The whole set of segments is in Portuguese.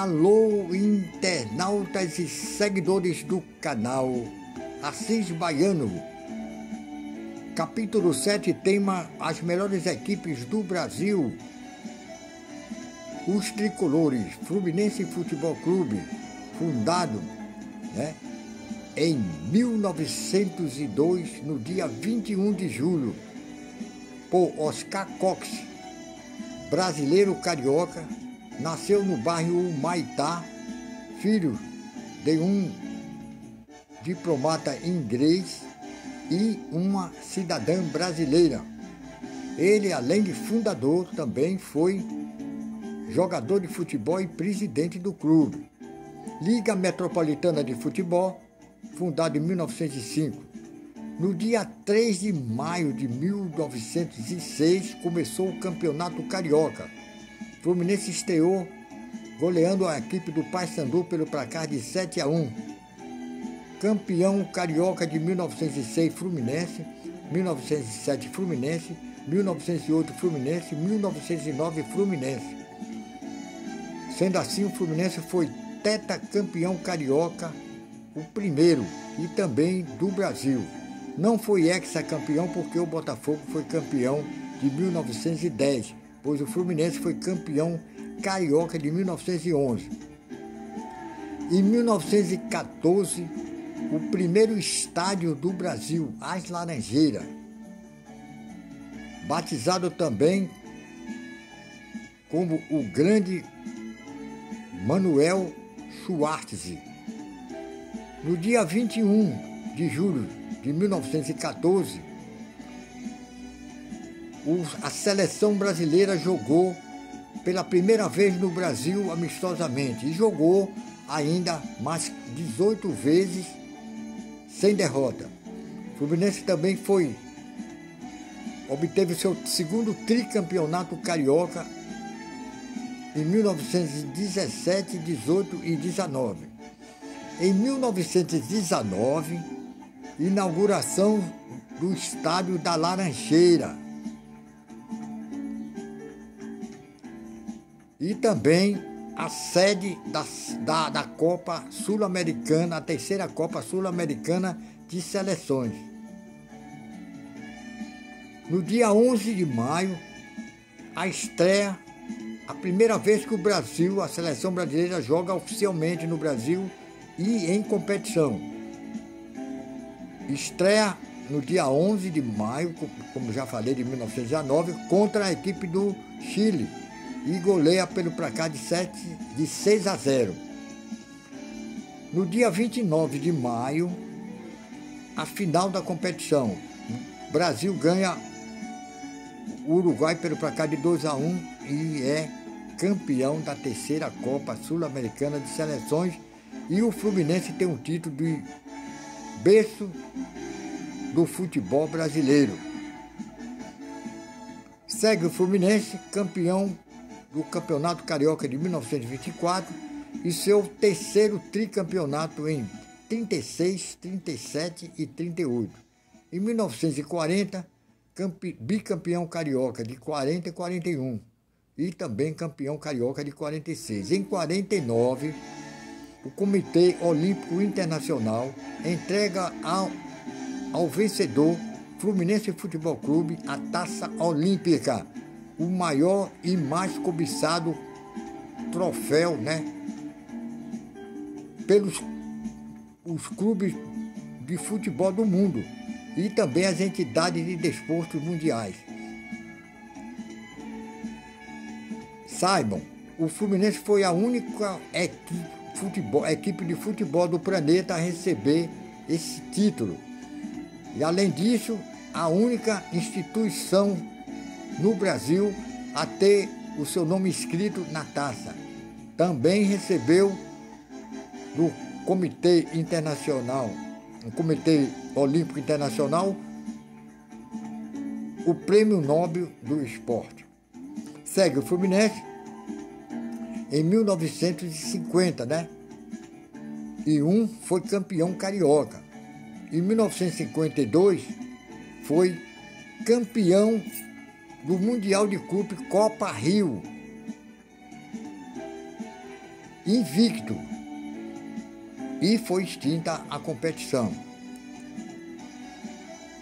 Alô, internautas e seguidores do canal Assis Baiano. Capítulo 7, tema: as melhores equipes do Brasil. Os tricolores, Fluminense Futebol Clube, fundado em 1902, no dia 21 de julho, por Oscar Cox, brasileiro carioca, nasceu no bairro Humaitá, filho de um diplomata inglês e uma cidadã brasileira. Ele, além de fundador, também foi jogador de futebol e presidente do clube. Liga Metropolitana de Futebol, fundada em 1905. No dia 3 de maio de 1906, começou o Campeonato Carioca. Fluminense estreou goleando a equipe do Paysandu pelo placar de 7-1. Campeão carioca de 1906, Fluminense, 1907, Fluminense, 1908, Fluminense, 1909, Fluminense. Sendo assim, o Fluminense foi tetracampeão carioca, o primeiro, e também do Brasil. Não foi hexacampeão porque o Botafogo foi campeão de 1910, pois o Fluminense foi campeão carioca de 1911. Em 1914, o primeiro estádio do Brasil, As Laranjeiras, batizado também como o Grande Manuel Schwartz. No dia 21 de julho de 1914, a seleção brasileira jogou pela primeira vez no Brasil amistosamente e jogou ainda mais 18 vezes sem derrota. O Fluminense também obteve seu segundo tricampeonato carioca em 1917, 18 e 19. Em 1919, inauguração do Estádio da Laranjeira. E também a sede da Copa Sul-Americana, a terceira Copa Sul-Americana de Seleções. No dia 11 de maio, a estreia, a primeira vez que o Brasil, a seleção brasileira, joga oficialmente no Brasil e em competição. Estreia no dia 11 de maio, como já falei, de 1919, contra a equipe do Chile e goleia pelo placar de 6-0. No dia 29 de maio, a final da competição. O Brasil ganha o Uruguai pelo placar de 2-1 e é campeão da terceira Copa Sul-Americana de Seleções, e o Fluminense tem um título de berço do futebol brasileiro. Segue o Fluminense, campeão do Campeonato Carioca de 1924 e seu terceiro tricampeonato em 36, 37 e 38. Em 1940, bicampeão carioca de 40 e 41 e também campeão carioca de 46. Em 49, o Comitê Olímpico Internacional entrega ao vencedor Fluminense Futebol Clube a Taça Olímpica, o maior e mais cobiçado troféu, pelos os clubes de futebol do mundo e também as entidades de desportos mundiais. Saibam, o Fluminense foi a única equipe de futebol do planeta a receber esse título. E, além disso, a única instituição no Brasil a ter o seu nome escrito na taça. Também recebeu do Comitê Internacional, o Comitê Olímpico Internacional, o Prêmio Nobel do Esporte. Segue o Fluminense em 1950, E foi campeão carioca. Em 1952 foi campeão do Mundial de Clube Copa Rio. invicto e foi extinta a competição.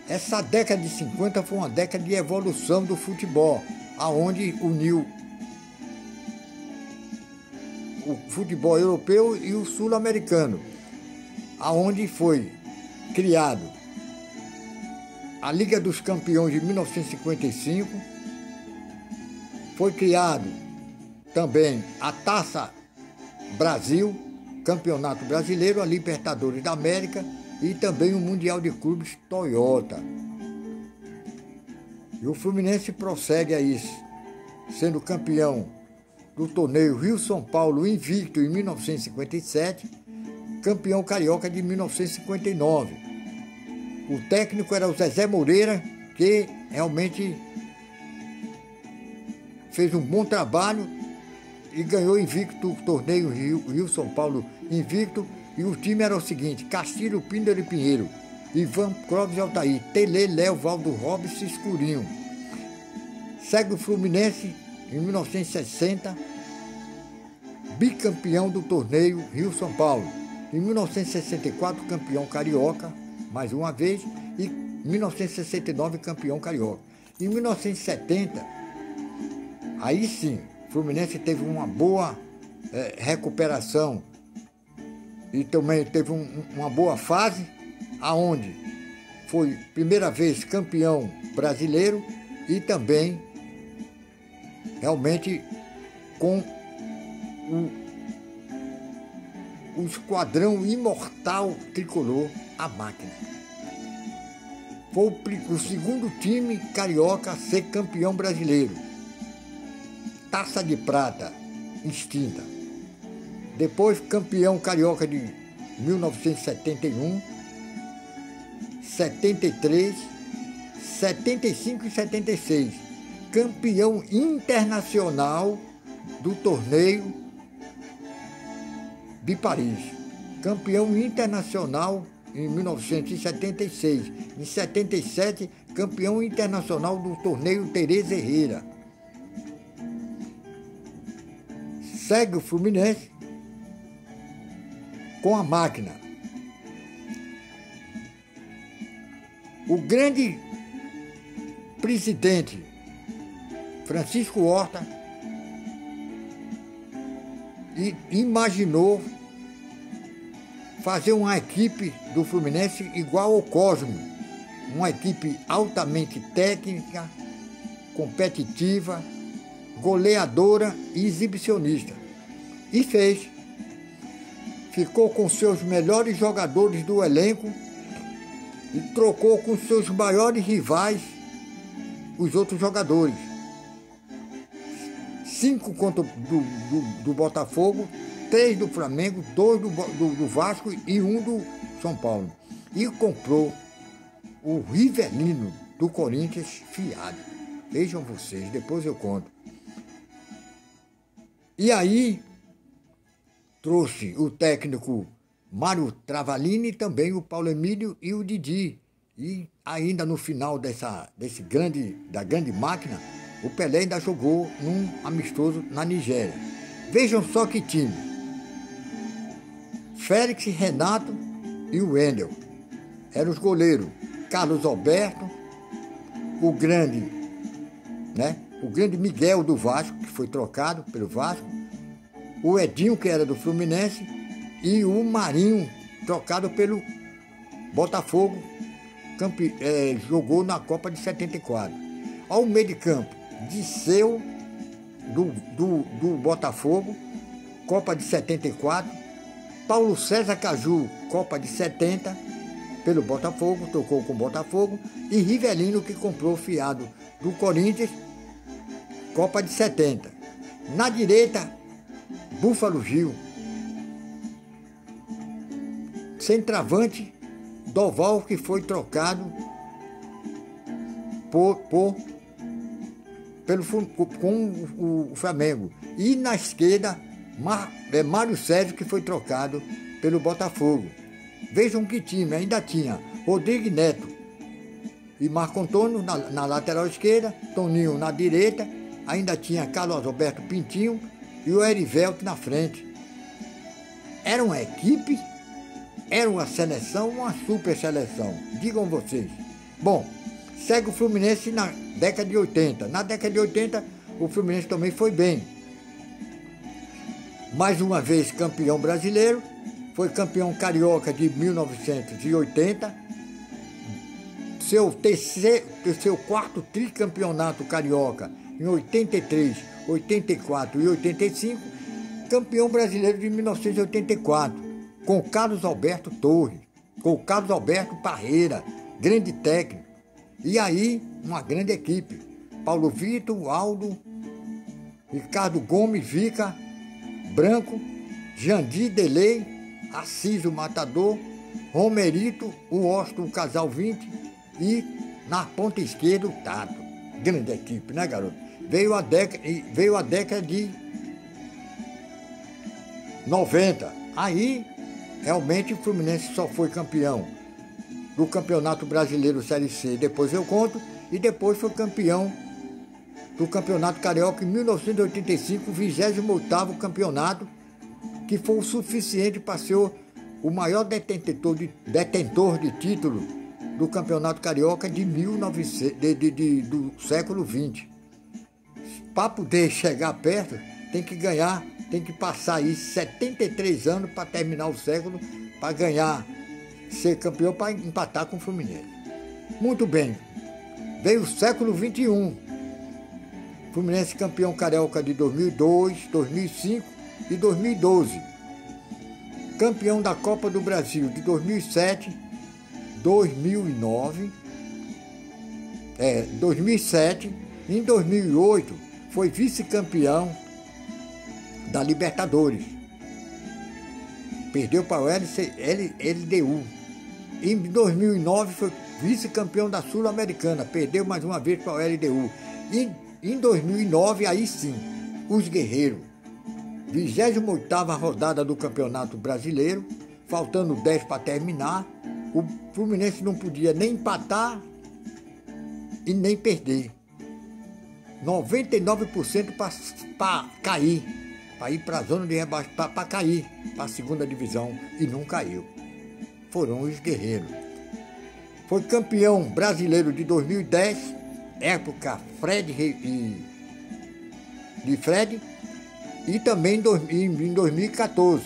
Essa década de 50 foi uma década de evolução do futebol, aonde uniu o futebol europeu e o sul-americano, aonde foi criado a Liga dos Campeões de 1955, foi criado também a Taça Brasil, Campeonato Brasileiro, a Libertadores da América e também o Mundial de Clubes Toyota. E o Fluminense prossegue a isso, sendo campeão do torneio Rio-São Paulo invicto em 1957, campeão carioca de 1959. O técnico era o Zezé Moreira, que realmente fez um bom trabalho e ganhou invicto o torneio Rio-São Paulo invicto. E o time era o seguinte: Castilho, Pinder e Pinheiro, Ivan, Clóvis e Altair, Tele, Léo, Valdo, Robson e Escurinho. Segue o Fluminense em 1960, bicampeão do torneio Rio-São Paulo. Em 1964, campeão carioca, mais uma vez, e 1969, campeão carioca. Em 1970, aí sim, o Fluminense teve uma boa recuperação e também teve uma boa fase, aonde foi primeira vez campeão brasileiro e também realmente com o esquadrão imortal tricolor, a Máquina. Foi o segundo time carioca a ser campeão brasileiro. Taça de Prata, extinta. Depois, campeão carioca de 1971, 73, 75 e 76. Campeão internacional do torneio de Paris. Campeão internacional em 1976. Em 77, campeão internacional do torneio Tereza Herrera. Segue o Fluminense com a Máquina. O grande presidente Francisco Horta imaginou fazer uma equipe do Fluminense igual ao Cosmo, uma equipe altamente técnica, competitiva, goleadora e exibicionista. E fez. Ficou com seus melhores jogadores do elenco e trocou com seus maiores rivais os outros jogadores. 5 contra do Botafogo, 3 do Flamengo, 2 do Vasco e 1 do São Paulo. E comprou o Rivelino do Corinthians fiado. Vejam vocês, depois eu conto. E aí trouxe o técnico Mário Travalini, também o Paulo Emílio e o Didi. E ainda no final da grande Máquina, o Pelé ainda jogou num amistoso na Nigéria. Vejam só que time. Félix, Renato e o Wendel. Eram os goleiros. Carlos Alberto, o grande Miguel do Vasco, que foi trocado pelo Vasco, o Edinho, que era do Fluminense, e o Marinho, trocado pelo Botafogo, jogou na Copa de 74. Ao meio de campo, Disseu, do Botafogo, Copa de 74, Paulo César Caju, Copa de 70, pelo Botafogo, tocou com o Botafogo, e Rivelino, que comprou fiado do Corinthians, Copa de 70. Na direita, Búfalo Gil. Centroavante, Doval, que foi trocado com o Flamengo. E na esquerda, Mário Sérgio, que foi trocado pelo Botafogo. Vejam que time, ainda tinha Rodrigo Neto e Marco Antônio na lateral esquerda, Toninho na direita, ainda tinha Carlos Alberto Pintinho e o Erivelto na frente. Era uma equipe, era uma seleção, uma super seleção, digam vocês. Bom, segue o Fluminense na década de 80. Na década de 80, o Fluminense também foi bem. Mais uma vez campeão brasileiro, foi campeão carioca de 1980, seu quarto tricampeonato carioca em 83, 84 e 85, campeão brasileiro de 1984, com Carlos Alberto Torres, com Carlos Alberto Parreira, grande técnico. E aí, uma grande equipe. Paulo Vitor, Aldo, Ricardo Gomes, Vica, Branco, Jandir Delei, Assis o Matador, Romerito, o Washington, o Casal 20 e na ponta esquerda o Tato. Grande equipe, né, garoto? Veio a década de 90. Aí, realmente, o Fluminense só foi campeão do Campeonato Brasileiro Série C, depois eu conto, e depois foi campeão do Campeonato Carioca em 1985, o 28º campeonato, que foi o suficiente para ser o maior detentor de título do Campeonato Carioca do século XX. Para poder chegar perto, tem que ganhar, tem que passar aí 73 anos para terminar o século, para ganhar, ser campeão, para empatar com o Fluminense. Muito bem, veio o século XXI. Fluminense campeão carioca de 2002, 2005 e 2012. Campeão da Copa do Brasil de 2007, 2009, 2007. Em 2008 foi vice-campeão da Libertadores. Perdeu para o LDU. Em 2009 foi vice-campeão da Sul-Americana. Perdeu mais uma vez para o LDU. E em 2009, aí sim, os guerreiros. 28ª rodada do Campeonato Brasileiro, faltando 10 para terminar. O Fluminense não podia nem empatar e nem perder. 99% para cair, para ir para a zona de rebaixamento, para cair para a segunda divisão, e não caiu. Foram os guerreiros. Foi campeão brasileiro de 2010, época Fred, e também em 2014.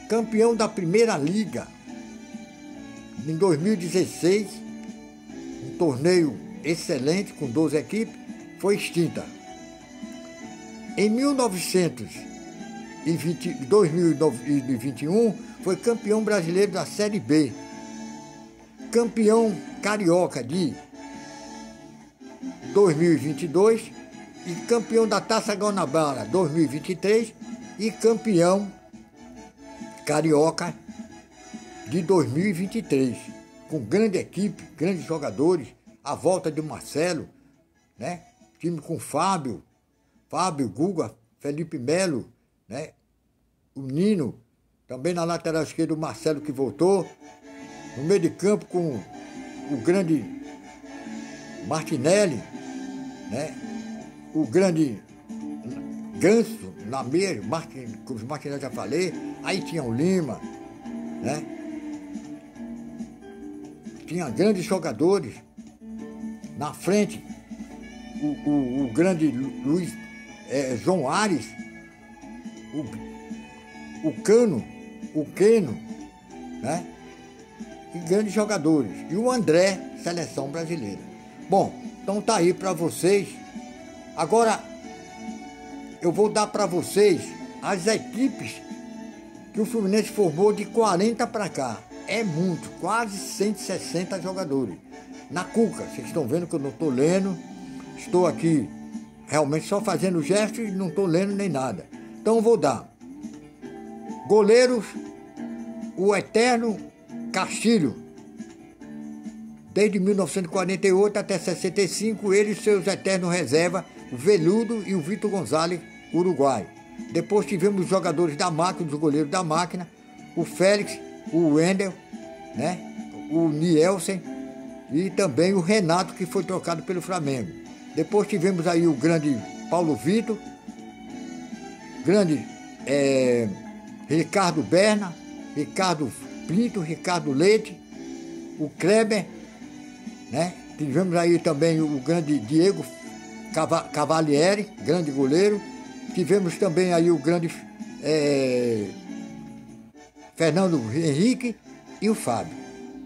Campeão da Primeira Liga em 2016, um torneio excelente com 12 equipes, foi extinta. Em 2021, foi campeão brasileiro da Série B, campeão carioca de 2022 e campeão da Taça Guanabara 2023 e campeão carioca de 2023, com grande equipe, grandes jogadores, a volta de Marcelo, né? Time com Fábio, Guga, Felipe Melo, né? O Nino, também na lateral esquerda o Marcelo que voltou, no meio de campo com o grande Martinelli, né? O grande Ganso, na meia, os Martinelli já falei, aí tinha o Lima, né? Tinha grandes jogadores. Na frente, o grande João Ares, o Queno, né? E grandes jogadores. E o André, seleção brasileira. Bom, então tá aí para vocês. Agora, eu vou dar para vocês as equipes que o Fluminense formou de 40 para cá. É muito, quase 160 jogadores. Na Cuca, vocês estão vendo que eu não estou lendo, estou aqui realmente só fazendo gestos e não estou lendo nem nada. Então eu vou dar. Goleiros, o eterno Castilho, desde 1948 até 65, ele e seus eternos reservas, o Veludo e o Vitor Gonzalez, uruguai. Depois tivemos os jogadores da máquina, os goleiros da máquina, o Félix, o Wendel, né? O Nielsen e também o Renato, que foi trocado pelo Flamengo. Depois tivemos aí o grande Paulo Vitor, grande Ricardo Berna, Ricardo Pinto, Ricardo Leite, o Kleber, né? Tivemos aí também o grande Diego Cavalieri, grande goleiro. Tivemos também aí o grande Fernando Henrique e o Fábio.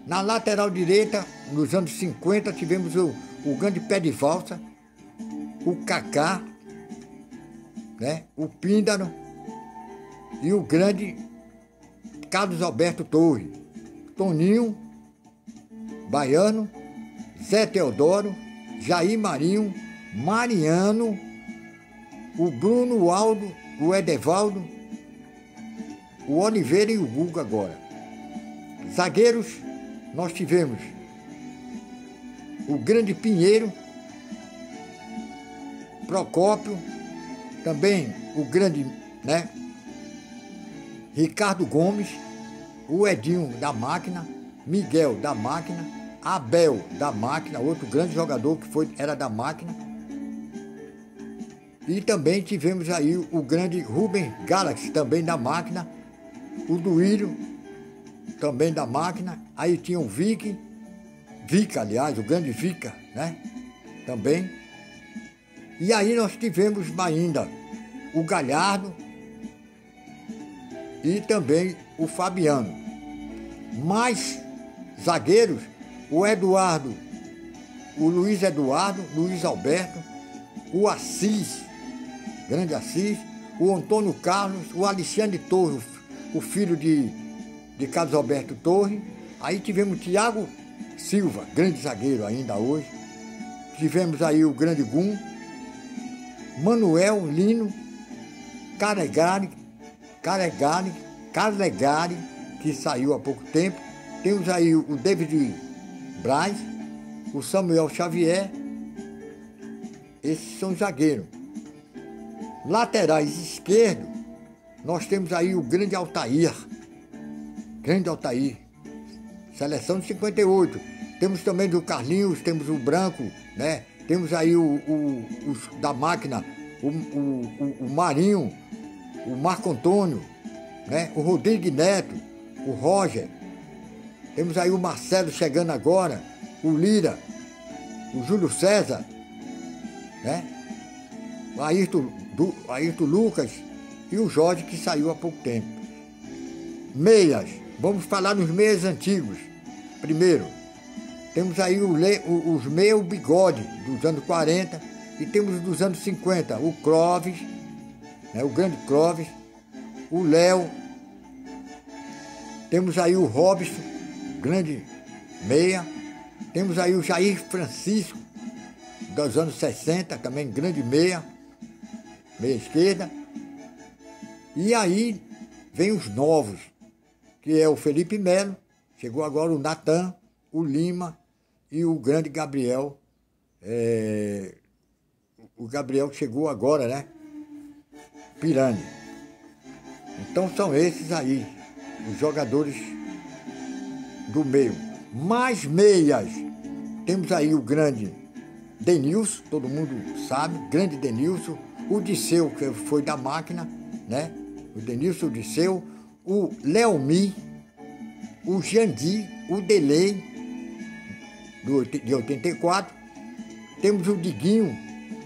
Na lateral direita, nos anos 50, tivemos o grande Pé de Valsa, o Kaká, né? O Píndaro e o grande Carlos Alberto Torres, Toninho, Baiano, Zé Teodoro, Jair Marinho, Mariano, o Bruno, o Aldo, o Edevaldo, o Oliveira e o Guga agora. Zagueiros, nós tivemos o grande Pinheiro, Procópio, também o grande, né, Ricardo Gomes, o Edinho da Máquina, Miguel da Máquina, Abel da Máquina, outro grande jogador que era da Máquina. E também tivemos aí o grande Rubem Galaxy, também da Máquina, o Duílio, também da Máquina. Aí tinha o Vica, aliás, o grande Vica, né? Também. E aí nós tivemos ainda o Galhardo e também o Fabiano. Mais zagueiros, o Eduardo, o Luiz Eduardo, Luiz Alberto, o Assis, grande Assis, o Antônio Carlos, o Alexandre Torres, o filho de Carlos Alberto Torres. Aí tivemos o Thiago Silva, grande zagueiro ainda hoje. Tivemos aí o grande Gum, Manuel Lino, Calegari, que saiu há pouco tempo. Temos aí o David Braz, o Samuel Xavier. Esses são zagueiros. Laterais esquerdo, nós temos aí o grande Altair, seleção de 58. Temos também do Carlinhos, temos o Branco, né? Temos aí os da Máquina, o Marinho, o Marco Antônio, né? O Rodrigo Neto, o Roger. Temos aí o Marcelo chegando agora, o Lira, o Júlio César, né? O Ayrton Lucas e o Jorge, que saiu há pouco tempo. Meias, vamos falar nos meias antigos. Primeiro, temos aí os meias bigode dos anos 40 e temos dos anos 50, o Clóvis, né? O grande Clóvis, o Léo, temos aí o Robson, grande meia, temos aí o Jair Francisco, dos anos 60, também grande meia esquerda. E aí vem os novos, que é o Felipe Melo, chegou agora o Natan, o Lima e o grande Gabriel. O Gabriel que chegou agora, né? Pirani. Então são esses aí, os jogadores do meio. Mais meias, temos aí o grande Denilson, todo mundo sabe, grande Denilson, o Disseu, que foi da Máquina, né? O Denilson, o Disseu, o Leomi, o Jandi, o Delei, de 84, temos o Diguinho,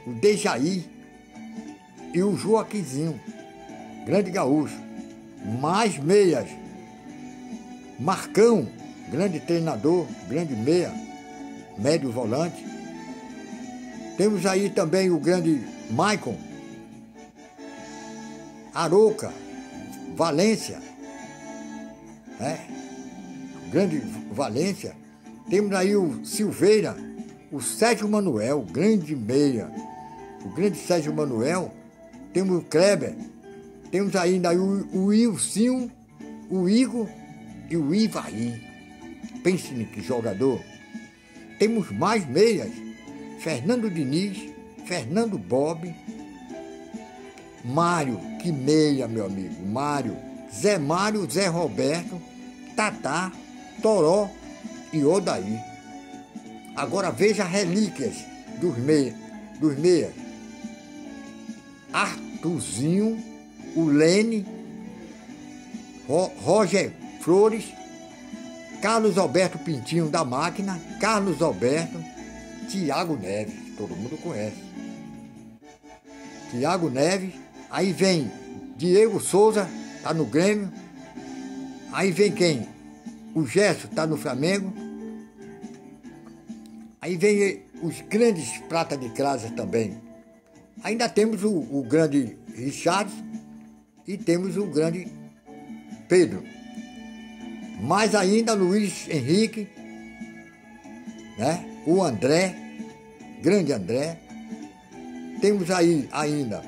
o Dejaí e o Joaquizinho, grande gaúcho. Mais meias, Marcão, grande treinador, grande meia, médio volante. Temos aí também o grande Maicon, Arouca, Valência, né? Grande Valência. Temos aí o Silveira, o Sérgio Manuel, grande meia, o grande Sérgio Manuel. Temos o Kleber, temos ainda o Ilcinho, o Igor e o Ivaí. Pense que jogador. Temos mais meias, Fernando Diniz, Fernando Bob, Mário, que meia, meu amigo, Mário, Zé Roberto, Tatá, Toró e Odaí. Agora veja relíquias dos meias. Arthurzinho, o Lene, Roger Flores, Carlos Alberto Pintinho da Máquina, Carlos Alberto, Thiago Neves, todo mundo conhece. Thiago Neves, aí vem Diego Souza, tá no Grêmio. Aí vem quem? O Gerson tá no Flamengo. Aí vem os grandes prata de casa também. Ainda temos o grande Richard e temos o grande Pedro. Mais ainda Luiz Henrique, né? O André, grande André. Temos aí ainda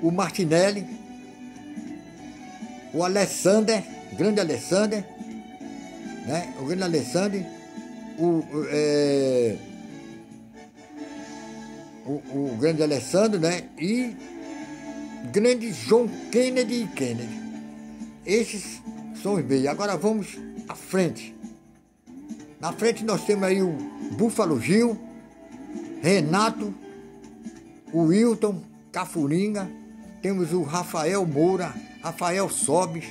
o Martinelli, o Alexander, grande Alexander, né? O grande Alexander, o grande Alessandro, né? E grande John Kennedy. Esses são os meios. Agora vamos à frente. Na frente nós temos aí o Búfalo Gil, Renato, o Wilton Cafuringa, temos o Rafael Moura, Rafael Sobes,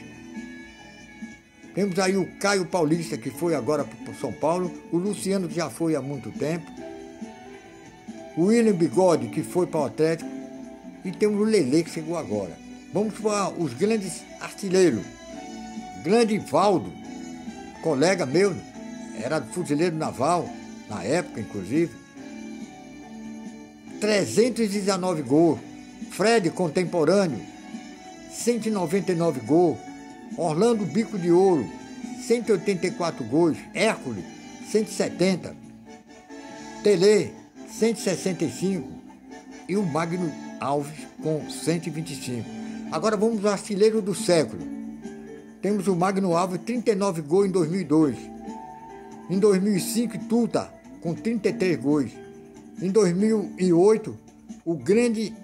temos aí o Caio Paulista, que foi agora para São Paulo, o Luciano, que já foi há muito tempo, o William Bigode, que foi para o Atlético, e temos o Lelê, que chegou agora. Vamos para os grandes artilheiros. Grande Valdo, colega meu, era fuzileiro naval, na época, inclusive. 319 gols. Fred, contemporâneo, 199 gols. Orlando Bico de Ouro, 184 gols. Hércules, 170. Tele, 165. E o Magno Alves, com 125. Agora vamos ao artilheiro do século. Temos o Magno Alves, 39 gols em 2002. Em 2005, Tuta, com 33 gols. Em 2008, o grande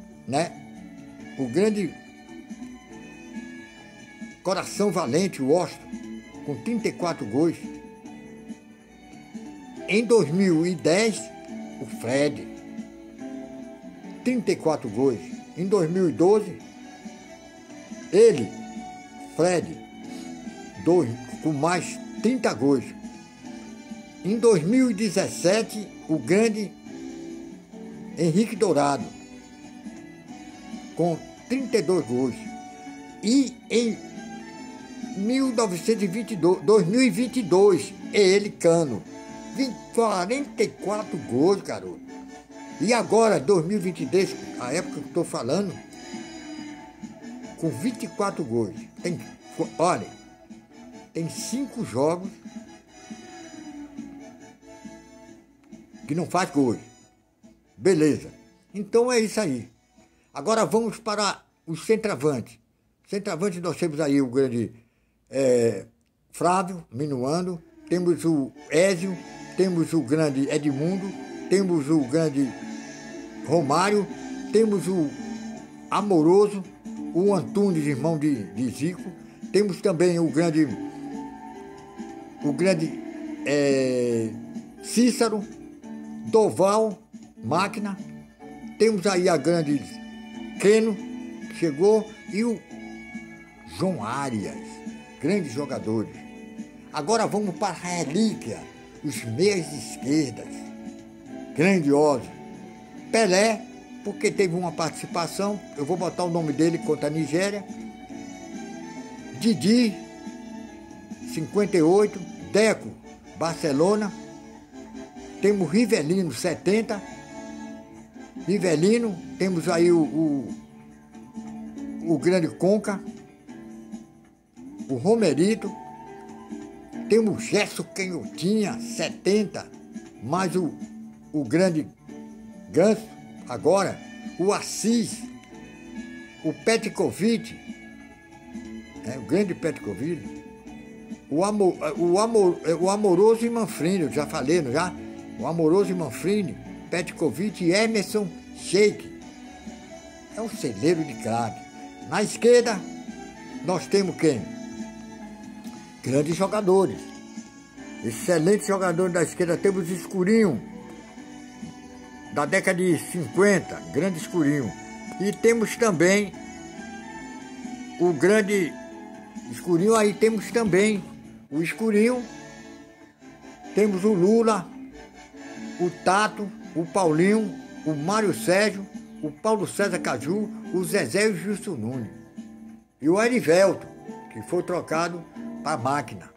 Coração Valente, o Washington, com 34 gols. Em 2010, o Fred, 34 gols. Em 2012, ele, Fred, com mais 30 gols. Em 2017, o grande Henrique Dourado, com 32 gols. E em 2022, ele, Cano, 44 gols, garoto. E agora, 2023, a época que eu estou falando, com 24 gols. Olha, tem 5 jogos que não faz gols. Beleza. Então é isso aí. Agora vamos para os centroavantes. Centroavante nós temos aí o grande Flávio Minuano, temos o Ézio, temos o grande Edmundo, temos o grande Romário, temos o Amoroso, o Antunes, irmão de Zico, temos também o grande Cícero, Doval, Máquina, temos aí a grande Keno, que chegou, e o João Arias, grandes jogadores. Agora vamos para a relíquia, os meias esquerdas, grandiosos. Pelé, porque teve uma participação, eu vou botar o nome dele contra a Nigéria. Didi, 58, Deco, Barcelona. Temos Rivelino, 70. Rivelino, temos aí o grande Conca, o Romerito, temos o Gerson Canhotinha, 70, mais o grande Ganso, agora, o Assis, o Petkovic, o grande Petkovic, o Amoroso e Manfrini, eu já falei, não já? O Amoroso e Manfrini, Petkovic e Emerson Sheik. É um celeiro de craque. Na esquerda, nós temos quem? Grandes jogadores. Excelentes jogadores da esquerda. Temos Escurinho, da década de 50, grande Escurinho. E temos também o grande Escurinho. Aí temos também o Escurinho, temos o Lula, o Tato, o Paulinho, o Mário Sérgio, o Paulo César Caju, o Zezé e o Gilson Nunes. E o Erivelto, que foi trocado para a máquina.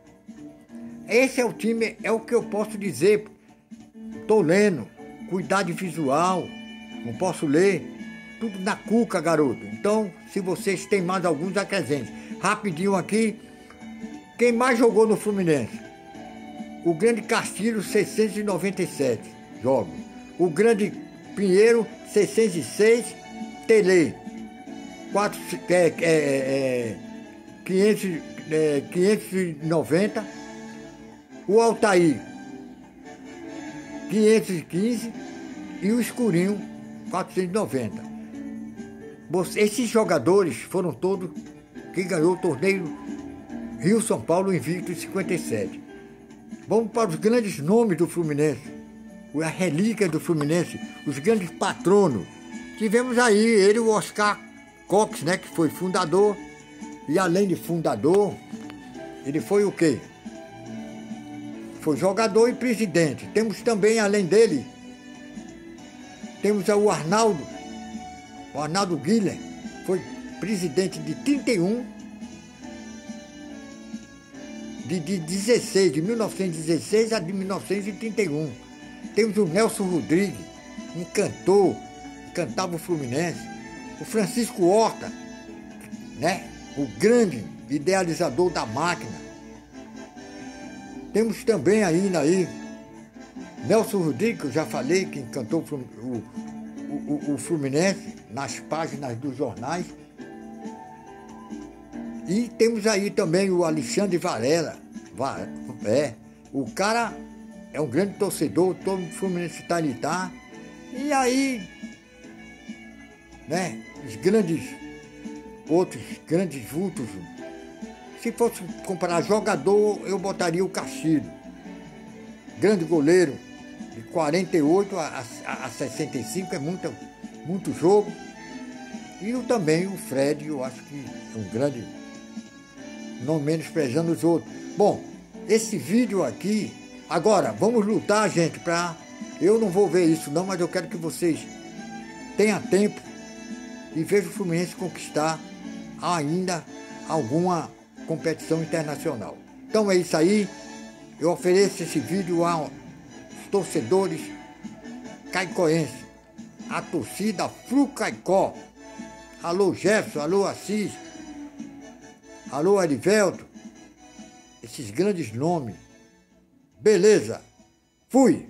Esse é o time, é o que eu posso dizer. Estou lendo, cuidado visual, não posso ler, tudo na cuca, garoto. Então, se vocês têm mais alguns, acrescentem. Rapidinho aqui, quem mais jogou no Fluminense? O grande Castilho, 697 jogos. O grande Pinheiro, 606. Tele, 590. O Altair, 515. E o Escurinho, 490. Esses jogadores foram todos que ganhou o torneio Rio-São Paulo invicto em 57. Vamos para os grandes nomes do Fluminense, a relíquia do Fluminense, os grandes patronos. Tivemos aí ele, o Oscar Cox, né, que foi fundador, e além de fundador, ele foi o quê? Foi jogador e presidente. Temos também, além dele, temos o Arnaldo Guilherme, foi presidente de 31, de 1916 a de 1931. Temos o Nelson Rodrigues, um cantor, cantava o Fluminense. O Francisco Horta, né? O grande idealizador da máquina. Temos também ainda aí Nelson Rodrigues, que eu já falei, que cantou o Fluminense nas páginas dos jornais. E temos aí também o Alexandre Varela. O cara é um grande torcedor, todo Fluminense tá. E aí, né, outros grandes vultos. Se fosse comparar jogador, eu botaria o Castilho. Grande goleiro, de 48 a 65, é muito jogo. E também o Fred, eu acho que é um grande, não menosprezando os outros. Bom, esse vídeo aqui, agora, vamos lutar, gente, eu não vou ver isso não, mas eu quero que vocês tenham tempo e vejam o Fluminense conquistar ainda alguma competição internacional. Então é isso aí, eu ofereço esse vídeo aos torcedores caicoenses, a torcida Flu Caicó. Alô Jefferson, alô Assis, alô Erivelto, esses grandes nomes. Beleza, fui!